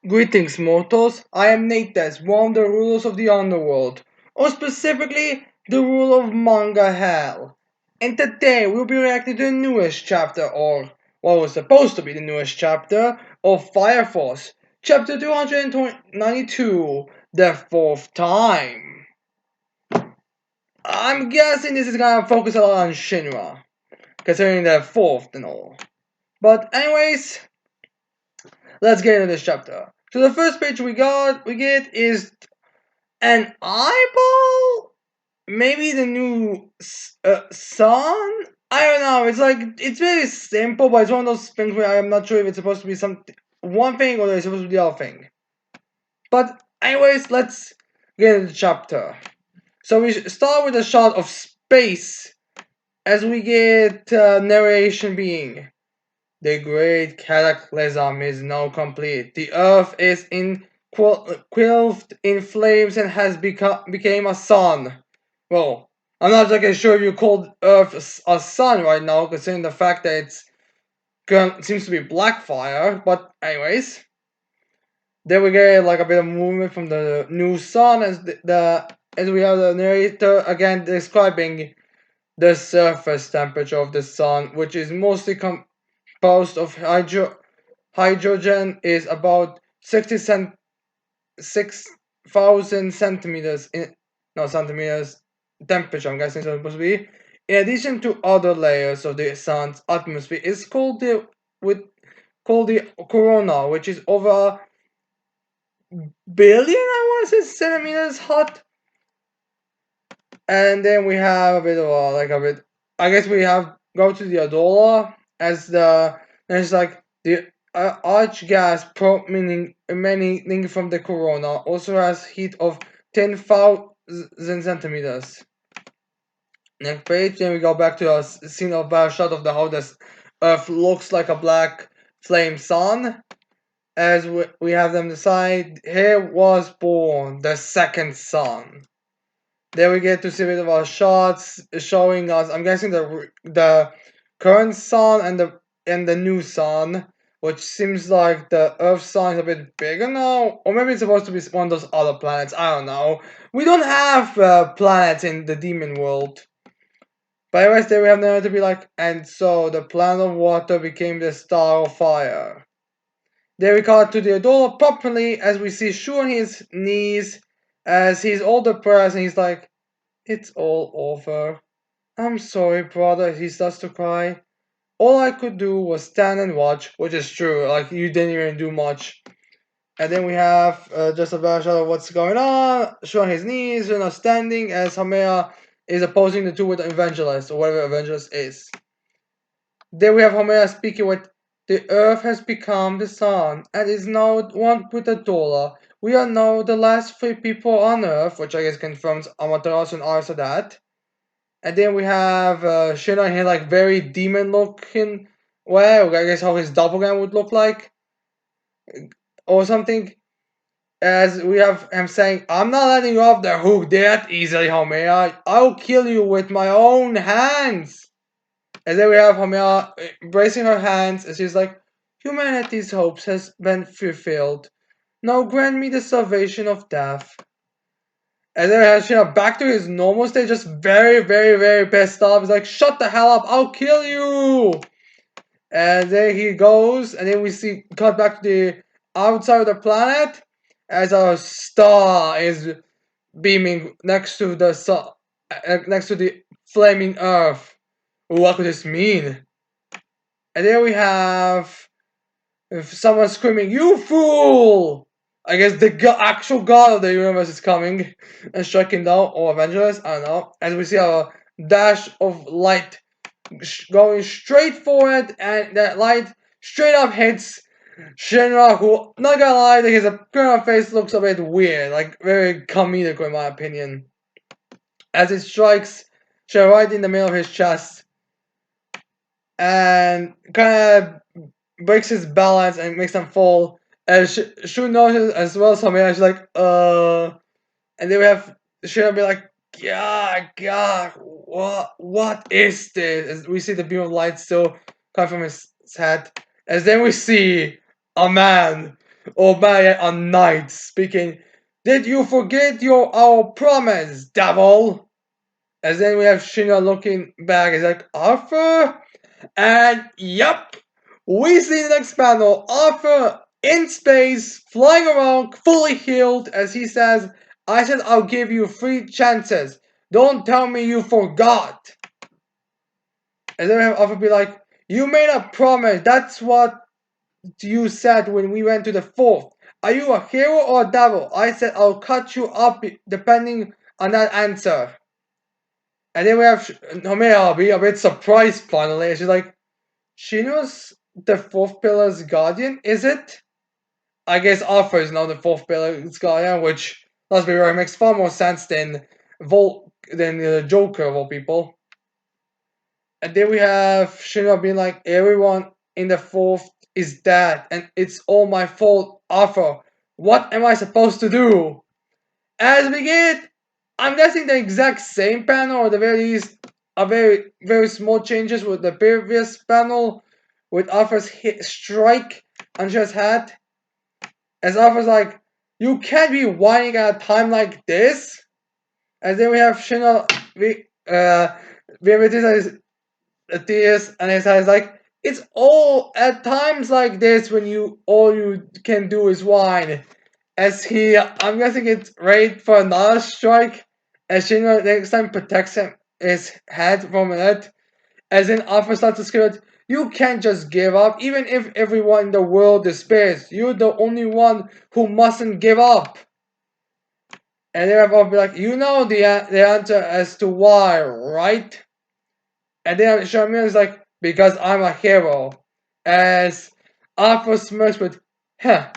Greetings, mortals. I am Nates, one of the rulers of the underworld, or specifically, the ruler of Manga Hell. And today we'll be reacting to the newest chapter, or what was supposed to be the newest chapter, of Fire Force, chapter 292, The Fourth Time. I'm guessing this is gonna focus a lot on Shinra, considering the fourth and all. But anyways, let's get into this chapter. So the first page we get is an eyeball? Maybe the new sun? I don't know. It's like it's very simple, but it's one of those things where I'm not sure if it's supposed to be one thing or it's supposed to be the other thing. But anyways, let's get into the chapter. So we start with a shot of space as we get narration being. The great cataclysm is now complete. The earth is engulfed in flames and has became a sun. Well, I'm not exactly sure if you called Earth a sun right now, considering the fact that seems to be black fire. But anyways, there we get like a bit of movement from the new sun as we have the narrator again describing the surface temperature of the sun, which is mostly composed of hydrogen, is about 6,000 centimeters centimeters temperature. I'm guessing it's supposed to be. In addition to other layers of the sun's atmosphere, is called the corona, which is over a billion, I want to say, centimeters hot. And then we have a bit of a bit. I guess we have go to the Adola as there's like the arch gas emanating from the corona also has heat of 10,000 centimeters. Next page, then we go back to a scene of a shot of how this Earth looks like a black flame sun. As we have them decide, here was born the second sun. There we get to see a bit of our shots showing us. I'm guessing the current sun and the new sun, which seems like the Earth sun is a bit bigger now, or maybe it's supposed to be one of those other planets. I don't know. We don't have planets in the demon world. But anyways, there we have the to be like, and so the planet of water became the star of fire. There we cut to the Adola properly as we see Shu on his knees as he's all depressed and he's like, it's all over. I'm sorry, brother. He starts to cry. All I could do was stand and watch, which is true. Like, you didn't even do much. And then we have just a better shot of what's going on. Showing his knees, standing as Homea is opposing the two with the evangelist, or whatever evangelist is. Then we have Homea speaking with the earth has become the sun and is now one with the dollar. We are now the last three people on earth, which I guess confirms Amaterasu and Arsa that. And then we have Shina here, like very demon looking. Well, I guess how his doppelganger would look like, or something. As we have him saying, "I'm not letting you off the hook that easily, Homea. I'll kill you with my own hands." And then we have Homea embracing her hands, and she's like, "Humanity's hopes has been fulfilled. Now grant me the salvation of death." And then Hashina back to his normal state, just very, very, very pissed off. He's like, shut the hell up, I'll kill you! And then he goes, and then we see cut back to the outside of the planet as a star is beaming next to the sun, next to the flaming earth. What could this mean? And then we have someone screaming, "You fool!" I guess the actual god of the universe is coming and striking down, or Avengers, I don't know. As we see a dash of light going straight forward, and that light straight up hits Shinra, who, not gonna lie, his current face looks a bit weird, like very comedic in my opinion. As it strikes Shinra right in the middle of his chest, and kind of breaks his balance and makes him fall. And Shu notices as well something, and she's like, and then we have Shuna be like, God, what is this? As we see the beam of light still coming from his head. As then we see a man Obey a knight speaking, "Did you forget our promise, devil?" And then we have Shino looking back, he's like, "Arthur?" And yep, we see the next panel, Arthur in space, flying around, fully healed, as he says, "I said I'll give you 3 chances. Don't tell me you forgot." And then we have Arthur be like, "You made a promise. That's what you said when we went to the fourth. Are you a hero or a devil?" I said I'll cut you up depending on that answer. And then we have Homea be a bit surprised finally. She's like, "She knows the fourth pillar's guardian, is it?" I guess Arthur is now the fourth pillar's guardian, which, let's be real, makes far more sense than the Joker of all people. And then we have Shino being like, "Everyone in the fourth is dead, and it's all my fault, Arthur. What am I supposed to do?" As we get, I'm guessing the exact same panel, or the very least, a very small changes with the previous panel, with Arthur's strike on his head. As Arthur's like, "You can't be whining at a time like this." And then we have Shino, we have tears, and his head is like, "It's all at times like this when all you can do is whine." As he, I'm guessing it's ready for another strike, as Shinra next time protects his head from it. As in Arthur starts to scream, "You can't just give up, even if everyone in the world despairs. You're the only one who mustn't give up." And then Arthur will be like, "You know the answer as to why, right?" And then Charmian is like, "Because I'm a hero." As Arthur smirks with, "Huh."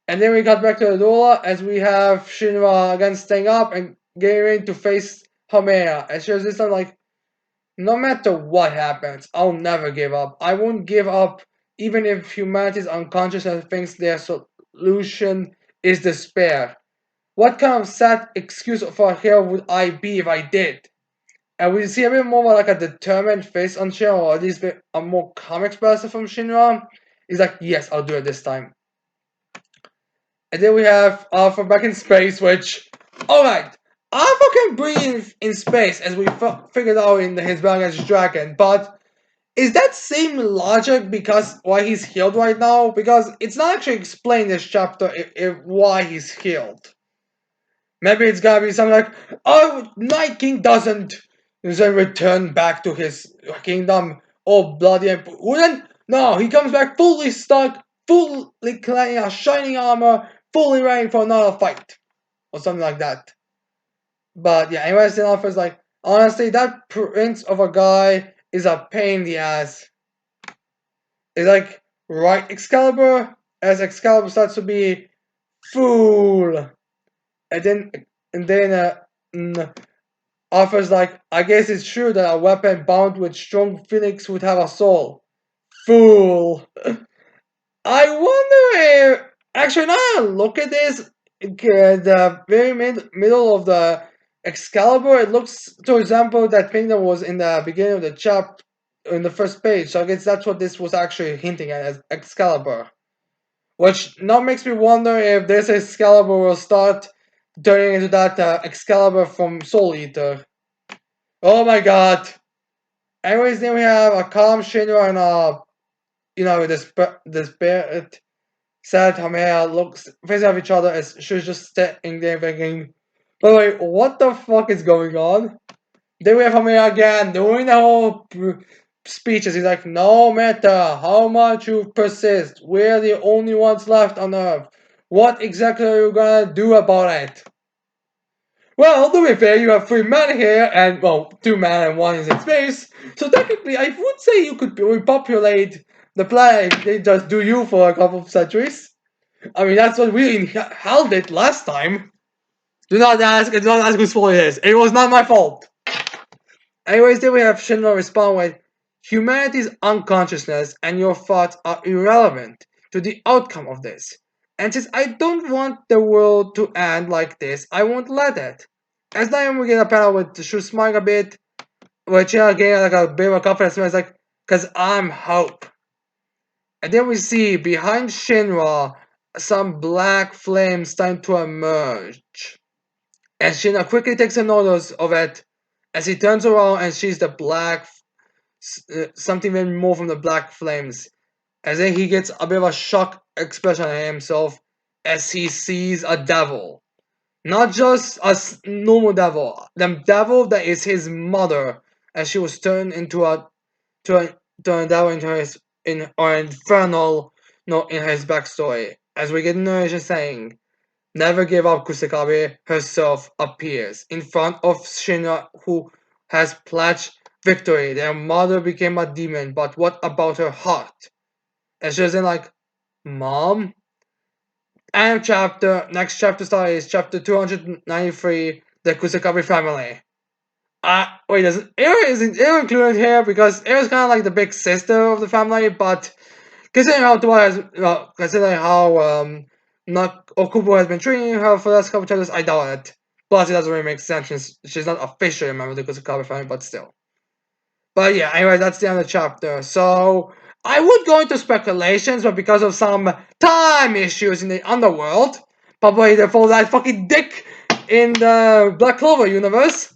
And then we cut back to the doula as we have Shinra again staying up and getting ready to face Hamea. And she was this time like, "No matter what happens, I'll never give up. I won't give up even if humanity is unconscious and thinks their solution is despair. What kind of sad excuse for a hero would I be if I did?" And we see a bit more like a determined face on Shinra, or at least a more comics person from Shinra. He's like, "Yes, I'll do it this time." And then we have Arthur back in space, which, alright, Arthur can breathe in space, as we figured out in his Battle Against Dragon, but is that same logic because why he's healed right now? Because it's not actually explained in this chapter if why he's healed. Maybe it's gonna be something like, "Oh, Night King doesn't then return back to his kingdom all bloody and wouldn't. No, he comes back fully stuck, fully clad in a shining armor, fully ready for another fight." Or something like that. But yeah, anyways, then offers like, honestly, that prince of a guy is a pain in the ass. It's like, right, Excalibur? As Excalibur starts to be fool. And then and then offers like, "I guess it's true that a weapon bound with strong feelings would have a soul. Fool." I wonder if actually now I look at this, the very middle of the Excalibur, it looks to resemble that thing that was in the beginning of the chapter in the first page. So I guess that's what this was actually hinting at as Excalibur. Which now makes me wonder if this Excalibur will start turning into that Excalibur from Soul Eater. Oh my god. Anyways, then we have a calm Shinra and the spirit sad Hamea looks face off each other as she's just standing there thinking, but wait, what the fuck is going on? Then we have Hamea again doing the whole speeches. He's like, "No matter how much you persist, we're the only ones left on Earth. What exactly are you gonna do about it?" Well, to be fair, you have 3 men here, and, well, 2 men and 1 is in space. So technically, I would say you could repopulate the planet. They just do you for a couple of centuries. I mean, that's what we held it last time. Do not ask whose fault it is. It was not my fault. Anyways, then we have Shinra respond with, "Humanity's unconsciousness and your thoughts are irrelevant to the outcome of this. And since I don't want the world to end like this, I won't let it." As now we get a panel with Shu smiling a bit, with Shinra getting like a bit of a confidence, it's like, "Cause I'm hope." And then we see behind Shinra some black flames starting to emerge. And Shinra quickly takes a notice of it as he turns around and sees the something even more from the black flames. As then he gets a bit of a shock expression on himself as he sees a devil. Not just a normal devil, the devil that is his mother, as she was turned into to a, to a devil into his in or infernal no in his backstory. As we get narration saying, "Never give up." Kusakabe herself appears in front of Shina, who has pledged victory. Their mother became a demon, but what about her heart? And she's in like, Mom? And next chapter start is chapter 293, the Kusakabe family. Wait, isn't Ero included here? Because Ero's kind of like the big sister of the family, but considering how considering how not Okubo has been treating her for the last couple chapters, I doubt it. Plus, it doesn't really make sense since she's not officially a member of the Kusakabe family, but still. But yeah, anyway, that's the end of the chapter. So I would go into speculations, but because of some time issues in the underworld, probably the for that fucking dick in the Black Clover universe,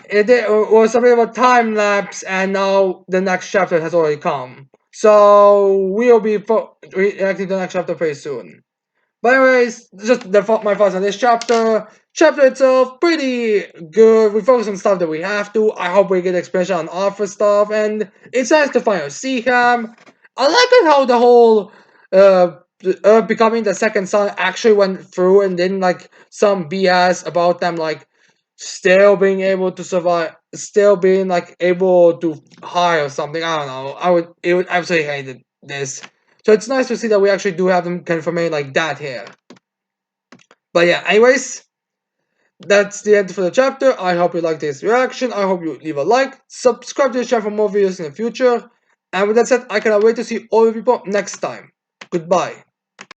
it was a bit of a time lapse, and now the next chapter has already come. So we'll be reacting to the next chapter pretty soon. But anyways, just my thoughts on this chapter. Chapter itself, pretty good. We focus on stuff that we have to. I hope we get expansion on offer stuff, and it's nice to finally see him. I like it how the whole uh becoming the second son actually went through and didn't like some BS about them like still being able to survive, still being like able to hire something. I don't know. It would absolutely hated this. So it's nice to see that we actually do have them confirming like that here. But yeah, anyways, that's the end for the chapter. I hope you like this reaction. I hope you leave a like, subscribe to the channel for more videos in the future. And with that said, I cannot wait to see all of you people next time. Goodbye.